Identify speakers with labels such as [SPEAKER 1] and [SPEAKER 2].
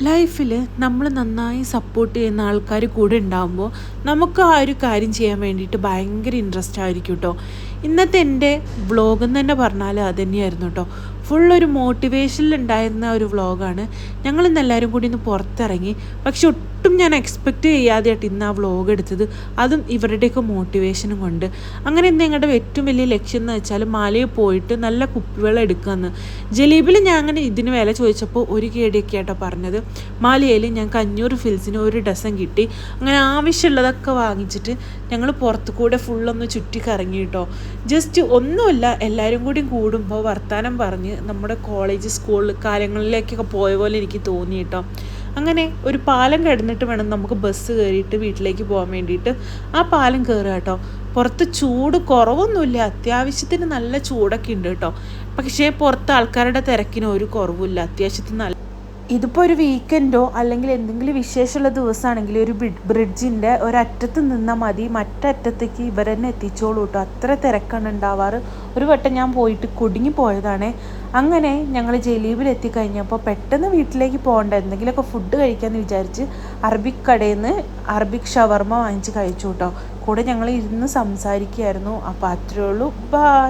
[SPEAKER 1] ലൈഫിൽ നമ്മൾ നന്നായി സപ്പോർട്ട് ചെയ്യുന്ന ആൾക്കാർ കൂടെ ഉണ്ടാകുമ്പോൾ നമുക്ക് ആ ഒരു കാര്യം ചെയ്യാൻ വേണ്ടിയിട്ട് ഭയങ്കര ഇൻട്രസ്റ്റ് ആയിരിക്കും കേട്ടോ. ഇന്നത്തെ എൻ്റെ വ്ളോഗ് എന്ന് തന്നെ പറഞ്ഞാൽ അത് തന്നെയായിരുന്നു കേട്ടോ. ഫുള്ളൊരു മോട്ടിവേഷനിൽ ഉണ്ടായിരുന്ന ഒരു വ്ളോഗാണ്. ഞങ്ങളിന്ന് എല്ലാവരും കൂടി ഇന്ന് പുറത്തിറങ്ങി. പക്ഷെ ഒട്ടും ഞാൻ എക്സ്പെക്റ്റ് ചെയ്യാതെയായിട്ട് ഇന്ന് ആ വ്ളോഗ് എടുത്തത്, അതും ഇവരുടെയൊക്കെ മോട്ടിവേഷനും കൊണ്ട്. അങ്ങനെ ഇന്ന് ഞങ്ങളുടെ ഏറ്റവും വലിയ ലക്ഷ്യം എന്ന് വെച്ചാൽ മാലയിൽ പോയിട്ട് നല്ല കുപ്പിവെള്ളം എടുക്കുകയെന്ന്. ജലീബിൽ ഞാൻ അങ്ങനെ ഇതിന് വില ചോദിച്ചപ്പോൾ ഒരു കേടിയൊക്കെ ആയിട്ടോ പറഞ്ഞത്. മാലിയയിൽ ഞങ്ങൾക്ക് 500 ഫിൽസിന് ഒരു ഡസൻ കിട്ടി. അങ്ങനെ ആവശ്യമുള്ളതൊക്കെ വാങ്ങിച്ചിട്ട് ഞങ്ങൾ പുറത്തു കൂടെ ഫുള്ളൊന്ന് ചുറ്റി കറങ്ങി കേട്ടോ. ജസ്റ്റ് ഒന്നുമില്ല, എല്ലാവരും കൂടി കൂടുമ്പോൾ വർത്തമാനം പറഞ്ഞ് നമ്മുടെ കോളേജ് സ്കൂൾ കാലങ്ങളിലേക്കൊക്കെ പോയ പോലെ എനിക്ക് തോന്നി കേട്ടോ. അങ്ങനെ ഒരു പാലം കിടന്നിട്ട് വേണം നമുക്ക് ബസ് കയറിയിട്ട് വീട്ടിലേക്ക് പോകാൻ വേണ്ടിയിട്ട്. ആ പാലം കയറുക കേട്ടോ. പുറത്ത് ചൂട് കുറവൊന്നുമില്ല, അത്യാവശ്യത്തിന് നല്ല ചൂടൊക്കെ ഉണ്ട് കേട്ടോ. പക്ഷേ പുറത്ത് ആൾക്കാരുടെ തിരക്കിന് ഒരു കുറവില്ല, അത്യാവശ്യത്തിന് നല്ല. ഇതിപ്പോൾ ഒരു വീക്കെൻഡോ അല്ലെങ്കിൽ എന്തെങ്കിലും വിശേഷമുള്ള ദിവസമാണെങ്കിൽ ഒരു ബ്രിഡ്ജിൻ്റെ ഒരറ്റത്ത് നിന്നാൽ മതി, മറ്ററ്റത്തേക്ക് ഇവർ തന്നെ എത്തിച്ചോളൂ കേട്ടോ. അത്ര തിരക്കാണ് ഉണ്ടാവാറ്. ഒരു വട്ടം ഞാൻ പോയിട്ട് കുടുങ്ങി പോയതാണ്. അങ്ങനെ ഞങ്ങൾ ജലീബിൽ എത്തിക്കഴിഞ്ഞപ്പോൾ പെട്ടെന്ന് വീട്ടിലേക്ക് പോകണ്ട, എന്തെങ്കിലുമൊക്കെ ഫുഡ് കഴിക്കാമെന്ന് വിചാരിച്ച് അറബിക് കടയിൽ നിന്ന് അറബിക് ഷവർമ വാങ്ങിച്ച് കഴിച്ചു കേട്ടോ. കൂടെ ഞങ്ങൾ ഇരുന്ന് സംസാരിക്കുകയായിരുന്നു. അപ്പോൾ അത്രയേ ഉള്ളൂ. ബൈ.